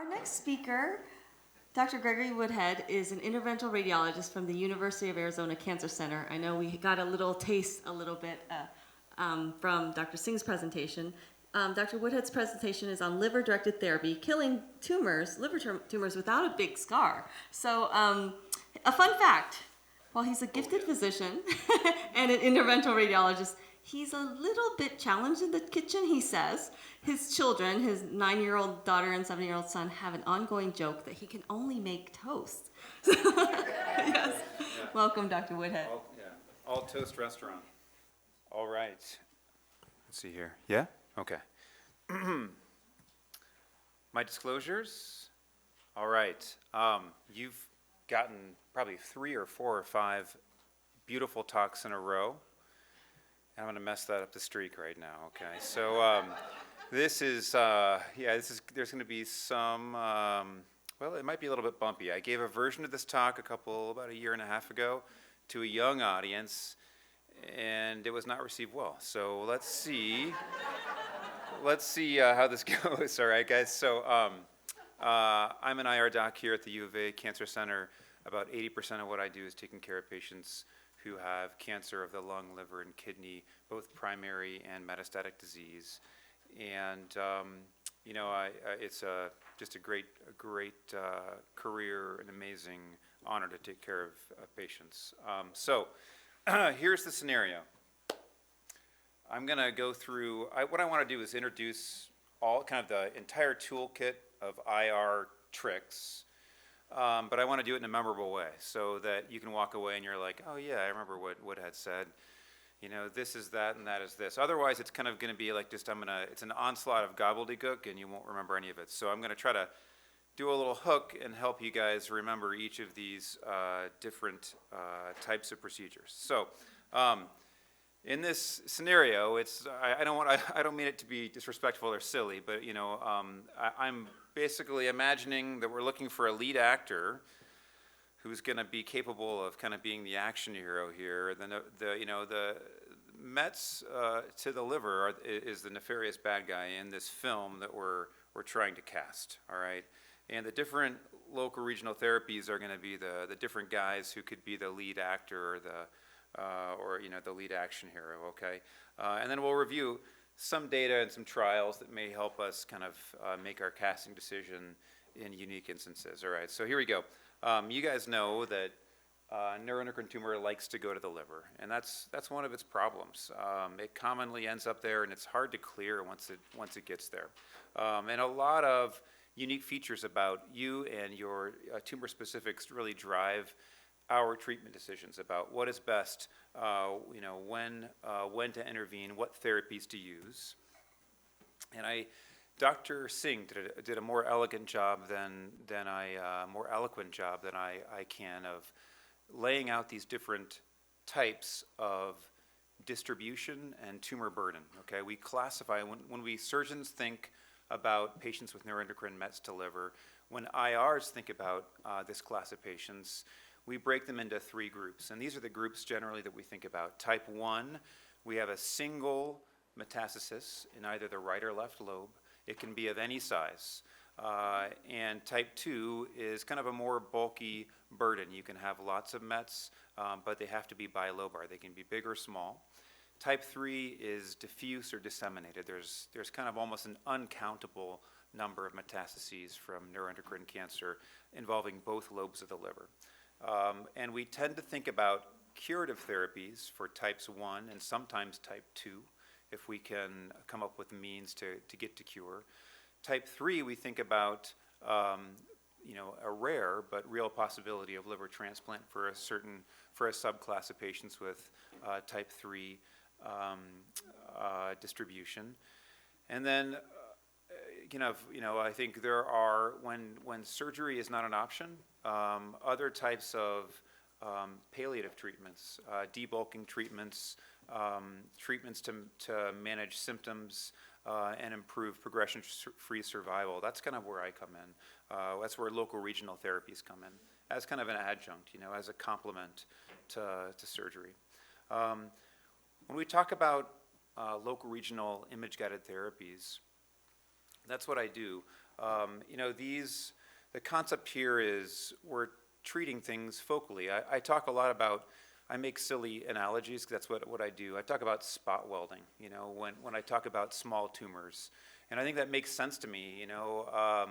Our next speaker, Dr. Gregory Woodhead, is an interventional radiologist from the University of Arizona Cancer Center. I know we got a little taste, from Dr. Singh's presentation. Dr. Woodhead's presentation is on liver-directed therapy, killing tumors, tumors without a big scar. So, a fun fact, while he's a gifted physician and an interventional radiologist, he's a little bit challenged in the kitchen, he says. His children, his 9-year-old daughter and 7-year-old son, have an ongoing joke that he can only make toast. Yes. Yeah. Welcome, Dr. Woodhead. All toast restaurant. All right. Let's see here. Yeah? Okay. My disclosures. All right. You've gotten probably 3 or 4 or 5 beautiful talks in a row. I'm going to mess that up the streak right now, okay? So there's going to be some, well, it might be a little bit bumpy. I gave a version of this talk about a year and a half ago to a young audience, and it was not received well. So let's see how this goes, all right, guys? So I'm an IR doc here at the U of A Cancer Center. About 80% of what I do is taking care of patients who have cancer of the lung, liver, and kidney, both primary and metastatic disease. And it's just a great career, an amazing honor to take care of patients. So here's the scenario. I'm going to go through. What I want to do is introduce the entire toolkit of IR tricks. But I want to do it in a memorable way so that you can walk away and you're like, oh yeah, I remember what Woodhead said. This is that and that is this. Otherwise, it's kind of going to be like it's an onslaught of gobbledygook and you won't remember any of it. So I'm going to try to do a little hook and help you guys remember each of these different types of procedures. So in this scenario, I don't mean it to be disrespectful or silly, but I'm basically imagining that we're looking for a lead actor who's going to be capable of kind of being the action hero here. The Mets to the liver is the nefarious bad guy in this film that we're trying to cast. All right, and the different local regional therapies are going to be the different guys who could be the lead actor or the lead action hero. Okay, and then we'll review some data and some trials that may help us kind of make our casting decision in unique instances. All right, so here we go. You guys know that neuroendocrine tumor likes to go to the liver, and that's one of its problems. It commonly ends up there, and it's hard to clear once it gets there. And a lot of unique features about you and your tumor specifics really drive our treatment decisions about what is best, when to intervene, what therapies to use. And Dr. Singh did a more elegant job more eloquent job than I can of laying out these different types of distribution and tumor burden. Okay, we classify when we surgeons think about patients with neuroendocrine mets to liver. When IRs think about this class of patients, we break them into 3 groups, and these are the groups generally that we think about. Type 1, we have a single metastasis in either the right or left lobe. It can be of any size. And type 2 is kind of a more bulky burden. You can have lots of mets, but they have to be bilobar. They can be big or small. Type 3 is diffuse or disseminated. There's kind of almost an uncountable number of metastases from neuroendocrine cancer involving both lobes of the liver. And we tend to think about curative therapies for types 1 and sometimes type 2 if we can come up with means to get to cure. Type 3, we think about a rare but real possibility of liver transplant for a subclass of patients with type 3 distribution. And then I think there are, when surgery is not an option, other types of palliative treatments, debulking treatments, treatments to manage symptoms and improve progression-free survival. That's kind of where I come in. That's where local regional therapies come in, as kind of an adjunct, as a complement to surgery. When we talk about local regional image-guided therapies, that's what I do. The concept here is we're treating things focally. I talk a lot about, I make silly analogies, 'cause that's what I do. I talk about spot welding, when I talk about small tumors. And I think that makes sense to me, we're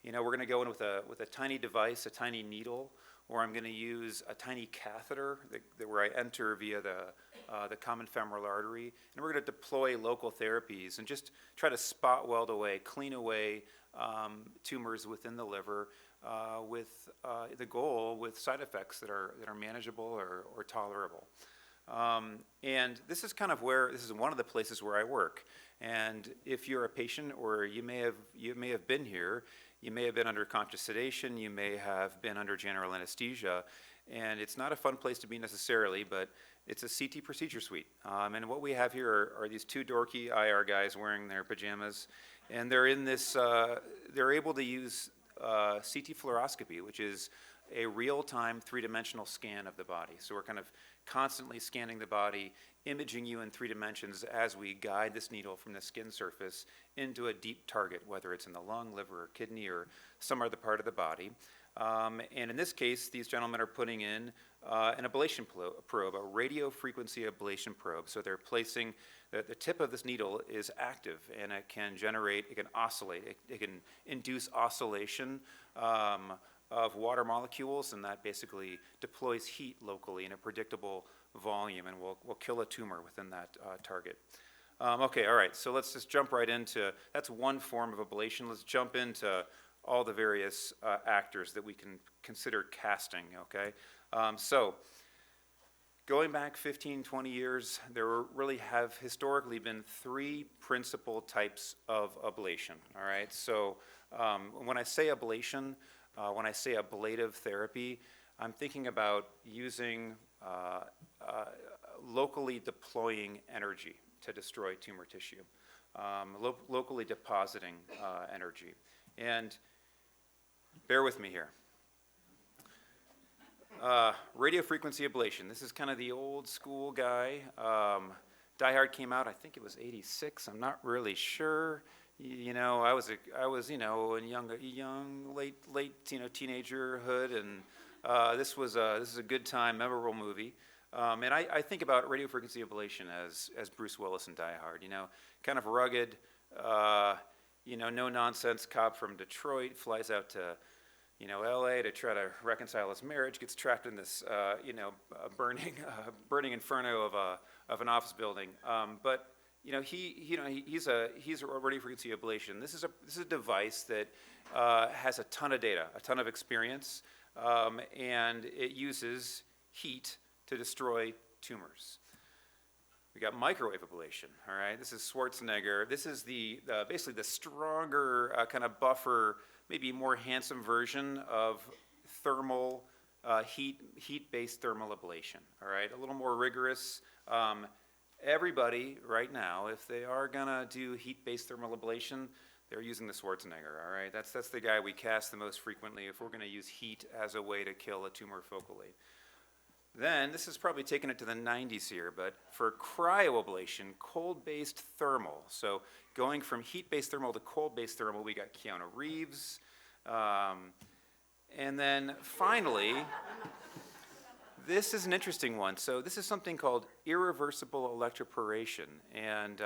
going to go in with a tiny device, a tiny needle, or I'm going to use a tiny catheter where I enter via the common femoral artery, and we're going to deploy local therapies and just try to spot weld away, clean away tumors within the liver, with the goal with side effects that are manageable or tolerable. And this is this is one of the places where I work. And if you're a patient, or you may have been here, you may have been under conscious sedation, you may have been under general anesthesia, and it's not a fun place to be necessarily, but it's a CT procedure suite. And what we have here are these two dorky IR guys wearing their pajamas, and they're in this, they're able to use CT fluoroscopy, which is a real-time three-dimensional scan of the body. So we're kind of constantly scanning the body, imaging you in 3 dimensions as we guide this needle from the skin surface into a deep target, whether it's in the lung, liver, or kidney, or some other part of the body. And in this case, these gentlemen are putting in an ablation probe, a radio frequency ablation probe. So they're placing, the tip of this needle is active, and it can oscillate, it can induce oscillation of water molecules, and that basically deploys heat locally in a predictable volume, and will kill a tumor within that target. Okay, all right, so let's just jump right into, that's one form of ablation. Let's jump into all the various actors that we can consider casting, okay? So going back 15, 20 years, there really have historically been 3 principal types of ablation, all right? So when I say ablation, when I say ablative therapy, I'm thinking about using locally deploying energy to destroy tumor tissue, locally depositing energy. And bear with me here. Radiofrequency ablation. This is kind of the old school guy. Die Hard came out, I think it was '86. I'm not really sure. I was in young, late teenagerhood, and this is a good time, memorable movie. And I think about radiofrequency ablation as Bruce Willis in Die Hard. Kind of rugged, no nonsense cop from Detroit flies out to LA to try to reconcile his marriage, gets trapped in this burning inferno of an office building. But he's a radiofrequency ablation. This is a device that has a ton of data, a ton of experience, and it uses heat to destroy tumors. We got microwave ablation. All right, this is Schwarzenegger. This is basically the stronger kind of buffer, maybe more handsome version of thermal heat-based thermal ablation. All right, a little more rigorous. Everybody right now, if they are gonna do heat-based thermal ablation, they're using the Schwarzenegger. All right, that's the guy we cast the most frequently if we're gonna use heat as a way to kill a tumor focally. Then, this is probably taking it to the 90s here, but for cryoablation, cold-based thermal. So going from heat-based thermal to cold-based thermal, we got Keanu Reeves. And then finally, this is an interesting one. So this is something called irreversible electroporation. And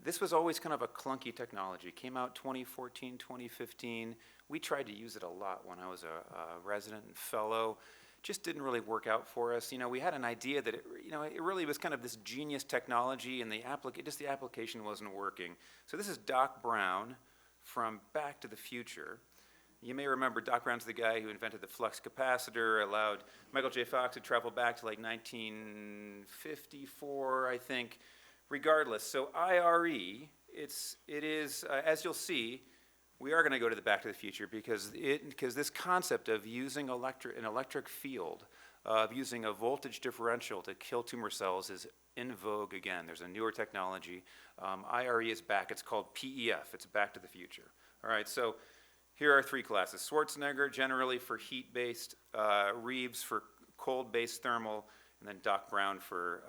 this was always kind of a clunky technology. It came out 2014, 2015. We tried to use it a lot when I was a resident and fellow. Just didn't really work out for us. We had an idea that it really was kind of this genius technology, and the application wasn't working. So this is Doc Brown from Back to the Future. You may remember Doc Brown's the guy who invented the flux capacitor, allowed Michael J. Fox to travel back to like 1954, I think. Regardless, so IRE, it is as you'll see, we are going to go to the Back to the Future because this concept of using an electric field, of using a voltage differential to kill tumor cells is in vogue again. There's a newer technology. IRE is back. It's called PEF. It's Back to the Future. All right, so here are 3 classes. Schwarzenegger, generally for heat-based, Reeves for cold-based thermal, and then Doc Brown for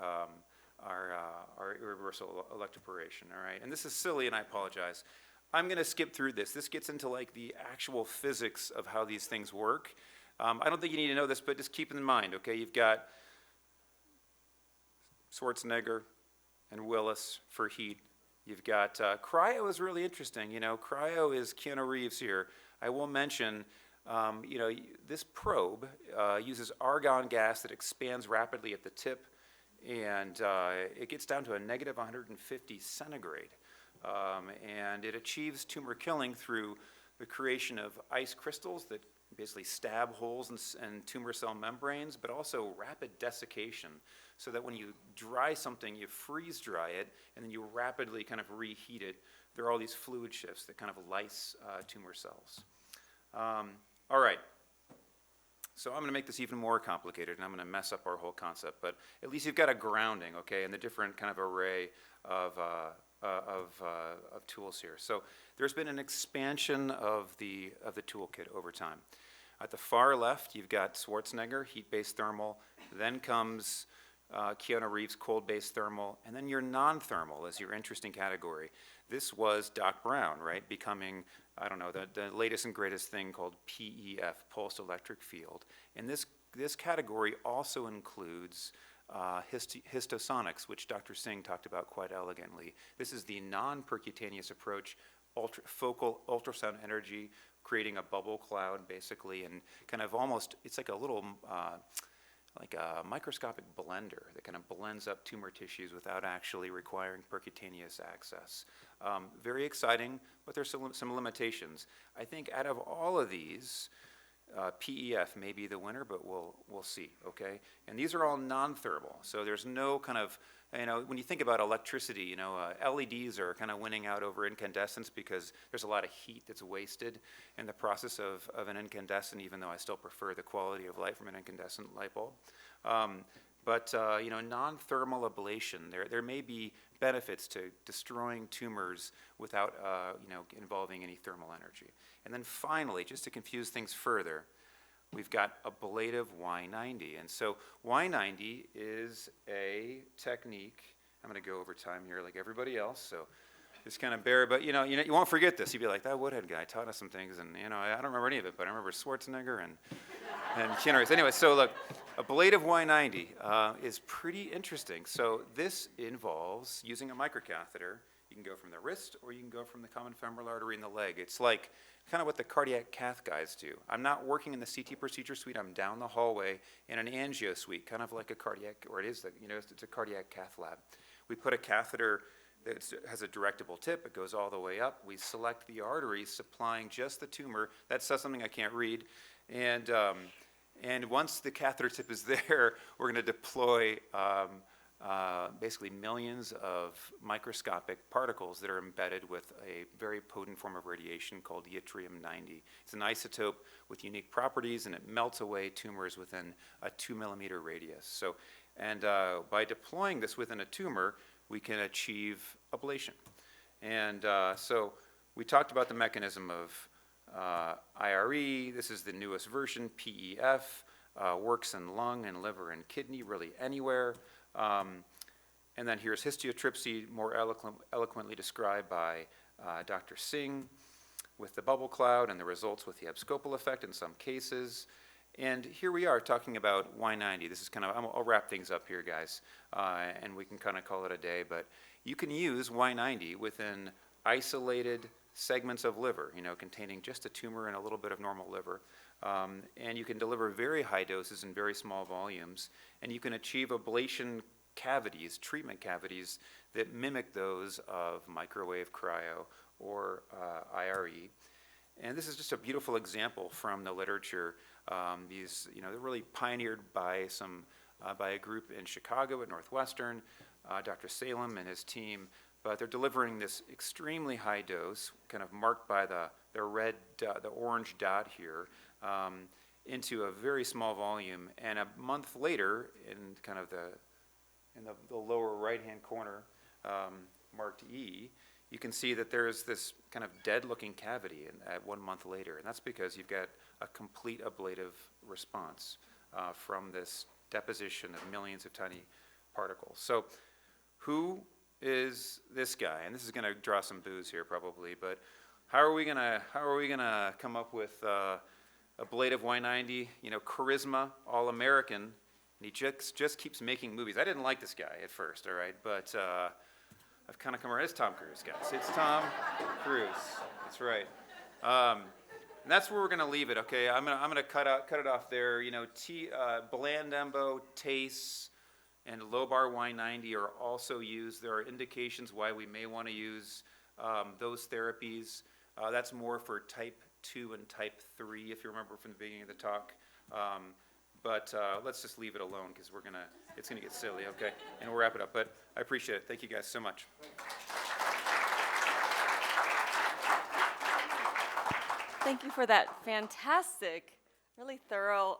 our irreversible electroporation. All right, and this is silly, and I apologize. I'm going to skip through this. This gets into like the actual physics of how these things work. I don't think you need to know this, but just keep it in mind, okay? You've got Schwarzenegger and Willis for heat. You've got cryo is really interesting. You know, cryo is Keanu Reeves here. I will mention, you know, this probe uses argon gas that expands rapidly at the tip, and it gets down to a negative 150 centigrade. And it achieves tumor killing through the creation of ice crystals that basically stab holes in tumor cell membranes, but also rapid desiccation, so that when you dry something, you freeze dry it, and then you rapidly kind of reheat it. There are all these fluid shifts that kind of lyse tumor cells. All right. So I'm going to make this even more complicated, and I'm going to mess up our whole concept, but at least you've got a grounding, okay, and the different kind of array of tools here. So there's been an expansion of the toolkit over time. At the far left, you've got Schwarzenegger, heat-based thermal, then comes Keanu Reeves, cold-based thermal, and then your non-thermal is your interesting category. This was Doc Brown, right, becoming, I don't know, the latest and greatest thing called PEF, pulsed electric field. And this category also includes histosonics, which Dr. Singh talked about quite elegantly. This is the non-percutaneous approach, focal ultrasound energy, creating a bubble cloud basically, and kind of almost, it's like a little, like a microscopic blender that kind of blends up tumor tissues without actually requiring percutaneous access. Very exciting, but there's some limitations. I think out of all of these, PEF may be the winner, but we'll see, okay? And these are all non-thermal, so there's no kind of, you know, when you think about electricity, you know, LEDs are kind of winning out over incandescents because there's a lot of heat that's wasted in the process of an incandescent, even though I still prefer the quality of light from an incandescent light bulb. But you know, non-thermal ablation, there may be benefits to destroying tumors without you know, involving any thermal energy. And then finally, just to confuse things further, we've got ablative Y90. And so Y90 is a technique. I'm going to go over time here like everybody else, so just kind of bear, but you won't forget this. You'd be like, that Woodhead guy taught us some things, and you know, I don't remember any of it, but I remember Schwarzenegger and Keanu Reeves. Anyway, so look, ablative Y90 is pretty interesting. So this involves using a microcatheter. You can go from the wrist, or you can go from the common femoral artery in the leg. It's like kind of what the cardiac cath guys do. I'm not working in the CT procedure suite. I'm down the hallway in an angio suite, kind of like a cardiac, or it is, you know, it's a cardiac cath lab. We put a catheter that has a directable tip. It goes all the way up. We select the arteries supplying just the tumor. That says something I can't read. And once the catheter tip is there, we're going to deploy basically millions of microscopic particles that are embedded with a very potent form of radiation called yttrium-90. It's an isotope with unique properties, and it melts away tumors within a 2-millimeter radius. So, and by deploying this within a tumor, we can achieve ablation. And so we talked about the mechanism of IRE. This is the newest version, PEF, works in lung and liver and kidney, really anywhere. And then here's histiotripsy, more eloquently described by Dr. Singh, with the bubble cloud and the results with the abscopal effect in some cases. And here we are talking about Y90. This is kind of, I'll wrap things up here, guys, and we can kind of call it a day. But you can use Y90 within isolated segments of liver, you know, containing just a tumor and a little bit of normal liver. And you can deliver very high doses in very small volumes. And you can achieve ablation cavities, treatment cavities, that mimic those of microwave cryo or IRE. And this is just a beautiful example from the literature. These, you know, they're really pioneered by by a group in Chicago at Northwestern, Dr. Salem and his team, but they're delivering this extremely high dose, kind of marked by the orange dot here, into a very small volume. And a month later, in kind of the lower right-hand corner, marked E, you can see that there's this kind of dead-looking cavity at 1 month later, and that's because you've got a complete ablative response from this deposition of millions of tiny particles. So who is this guy, and this is going to draw some boos here probably, but how are we gonna come up with ablative Y90, charisma, all American, and he just keeps making movies. I didn't like this guy at first, all right, but I've kind of come around. It's Tom Cruise, guys. It's Tom Cruise. That's right. And that's where we're gonna leave it. Okay, I'm gonna cut it off there. Bland Embo, TACE, and Lobar Y90 are also used. There are indications why we may want to use those therapies. That's more for type 2 and type 3, if you remember from the beginning of the talk. But let's just leave it alone because it's gonna get silly, okay? And we'll wrap it up. But I appreciate it. Thank you guys so much. Thank you for that fantastic, really thorough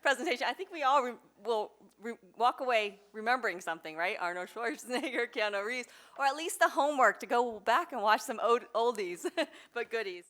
presentation. I think we all will walk away remembering something, right? Arnold Schwarzenegger, Keanu Reeves, or at least the homework to go back and watch some oldies, but goodies.